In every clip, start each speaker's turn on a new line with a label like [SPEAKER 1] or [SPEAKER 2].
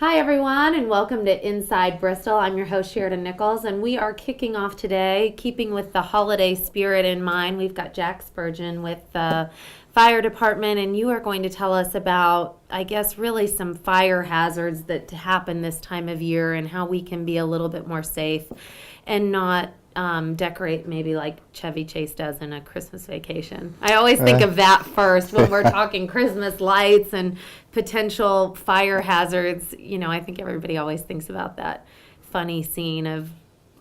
[SPEAKER 1] Hi, everyone, and welcome to Inside Bristol. I'm your host, Sheridan Nichols, and we are kicking off today, keeping with the holiday spirit in mind. We've got Jack Spurgeon with the fire department, and you are going to tell us about, I guess, really some fire hazards that happen this time of year and how we can be a little bit more safe and not decorate maybe like Chevy Chase does in A Christmas Vacation. I always think of that first when we're talking Christmas lights and potential fire hazards. You know, I think everybody always thinks about that funny scene of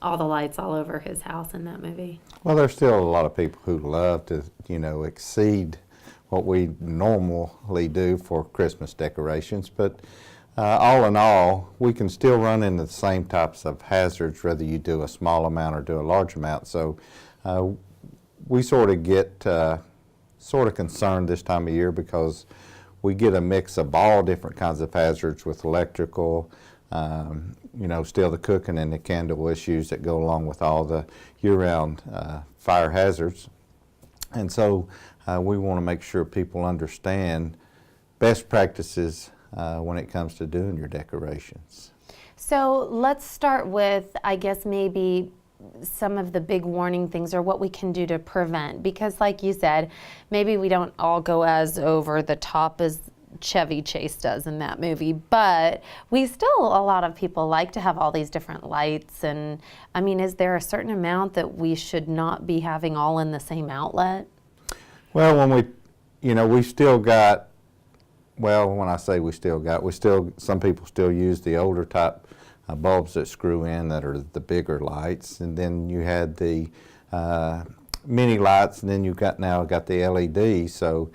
[SPEAKER 1] all the lights all over his house in that movie.
[SPEAKER 2] Well, there's still a lot of people who love to, exceed what we normally do for Christmas decorations, but all in all, we can still run into the same types of hazards whether you do a small amount or do a large amount. So we sort of get concerned this time of year because we get a mix of all different kinds of hazards with electrical, still the cooking and the candle issues that go along with all the year-round fire hazards. And so we want to make sure people understand best practices when it comes to doing your decorations.
[SPEAKER 1] So let's start with, I guess, maybe some of the big warning things or what we can do to prevent. Because like you said, maybe we don't all go as over the top as Chevy Chase does in that movie, but we still, a lot of people like to have all these different lights. And I mean, is there a certain amount that we should not be having all in the same outlet?
[SPEAKER 2] Well, we still got, when I say some people still use the older type bulbs that screw in that are the bigger lights, and then you had the mini lights, and then now got the LED. So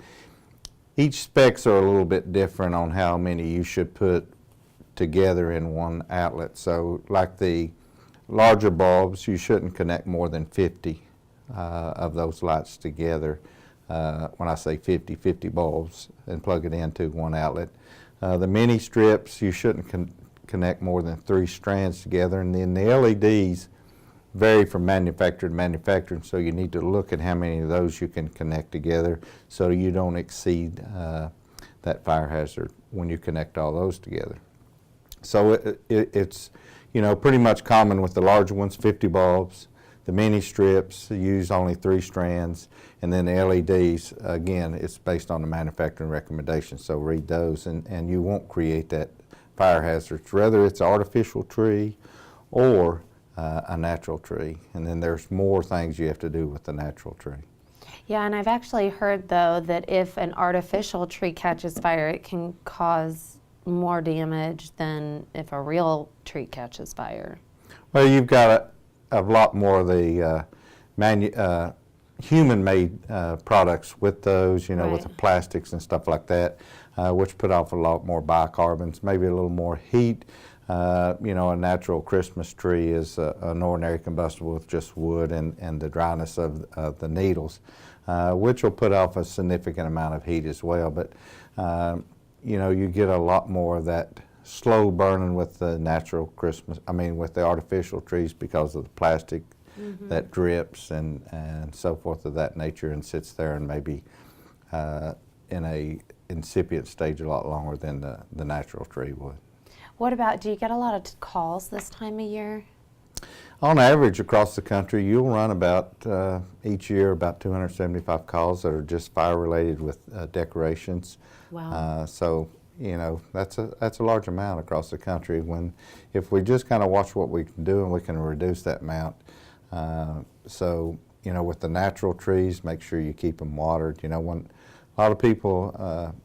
[SPEAKER 2] each specs are a little bit different on how many you should put together in one outlet. So like the larger bulbs, you shouldn't connect more than 50 of those lights together. When I say 50 bulbs and plug it into one outlet. The mini strips, you shouldn't connect more than 3 strands together. And then the LEDs vary from manufacturer to manufacturer, so you need to look at how many of those you can connect together so you don't exceed that fire hazard when you connect all those together. So it's pretty much common with the larger ones, 50 bulbs. The mini strips use only 3 strands, and then the LEDs, again, it's based on the manufacturing recommendations, so read those, and you won't create that fire hazard, whether it's an artificial tree or a natural tree. And then there's more things you have to do with the natural tree.
[SPEAKER 1] Yeah, and I've actually heard, though, that if an artificial tree catches fire, it can cause more damage than if a real tree catches fire.
[SPEAKER 2] Well, you've got a lot more of the human-made products with those,
[SPEAKER 1] Right.
[SPEAKER 2] with the plastics and stuff like that, which put off a lot more biocarbons, maybe a little more heat. A natural Christmas tree is an ordinary combustible with just wood and the dryness of the needles, which will put off a significant amount of heat as well. But, you get a lot more of that slow burning with the with the artificial trees because of the plastic that drips and so forth of that nature and sits there and maybe in a incipient stage a lot longer than the natural tree would.
[SPEAKER 1] What about, do you get a lot of calls this time of year?
[SPEAKER 2] On average across the country, you'll run about each year about 275 calls that are just fire related with decorations.
[SPEAKER 1] Wow.
[SPEAKER 2] So that's a large amount across the country. If we just kind of watch what we can do and we can reduce that amount. With the natural trees, make sure you keep them watered. When a lot of people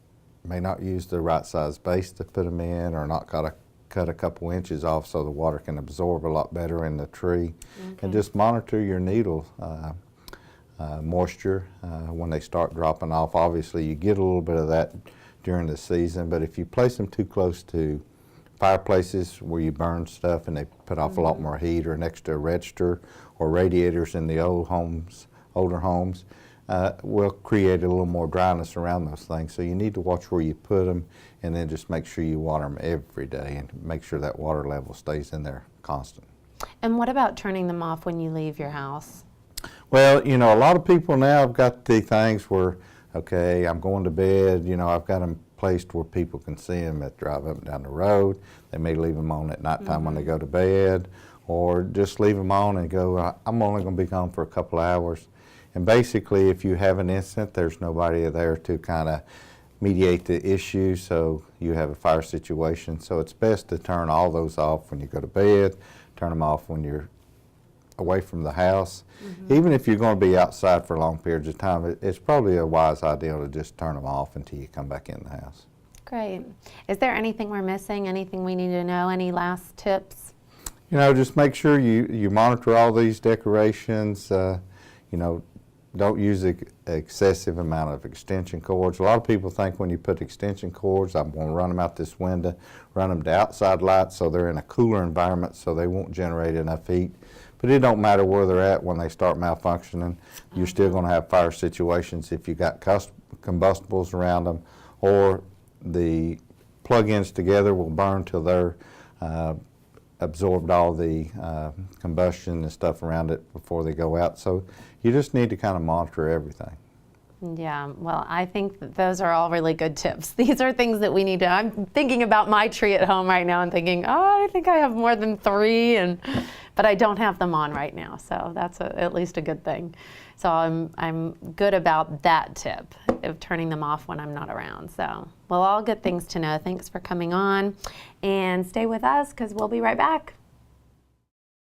[SPEAKER 2] may not use the right size base to put them in, or not cut a couple inches off so the water can absorb a lot better in the tree.
[SPEAKER 1] Okay.
[SPEAKER 2] And just monitor your needle moisture when they start dropping off. Obviously, you get a little bit of that during the season, but if you place them too close to fireplaces where you burn stuff and they put off a lot more heat, or next to a register or radiators in the older homes, will create a little more dryness around those things. So you need to watch where you put them, and then just make sure you water them every day and make sure that water level stays in there constant.
[SPEAKER 1] And what about turning them off when you leave your house?
[SPEAKER 2] Well, a lot of people now have got the things where, okay, I'm going to bed, I've got them placed where people can see them at drive up and down the road. They may leave them on at nighttime when they go to bed, or just leave them on and go, I'm only going to be gone for a couple of hours. And basically, if you have an incident, there's nobody there to kind of mediate the issue, so you have a fire situation. So it's best to turn all those off when you go to bed, turn them off when you're away from the house. Even if you're going to be outside for long periods of time, it's probably a wise idea to just turn them off until you come back in the house.
[SPEAKER 1] Great. Is there anything we're missing, anything we need to know, any last tips?
[SPEAKER 2] You know, just make sure you monitor all these decorations. You know, don't use an excessive amount of extension cords. A lot of people think when you put extension cords, I'm going to run them out this window, run them to outside lights so they're in a cooler environment so they won't generate enough heat. But it don't matter where they're at when they start malfunctioning. You're still going to have fire situations if you got combustibles around them, or the plug-ins together will burn till they're absorbed all the combustion and stuff around it before they go out. So you just need to kind of monitor everything.
[SPEAKER 1] Yeah, well, I think that those are all really good tips. These are things that we need to, I'm thinking about my tree at home right now and thinking, oh, I think I have more than 3, but I don't have them on right now, so that's at least a good thing. So I'm good about that tip of turning them off when I'm not around. So, well, all good things to know. Thanks for coming on, and stay with us because we'll be right back.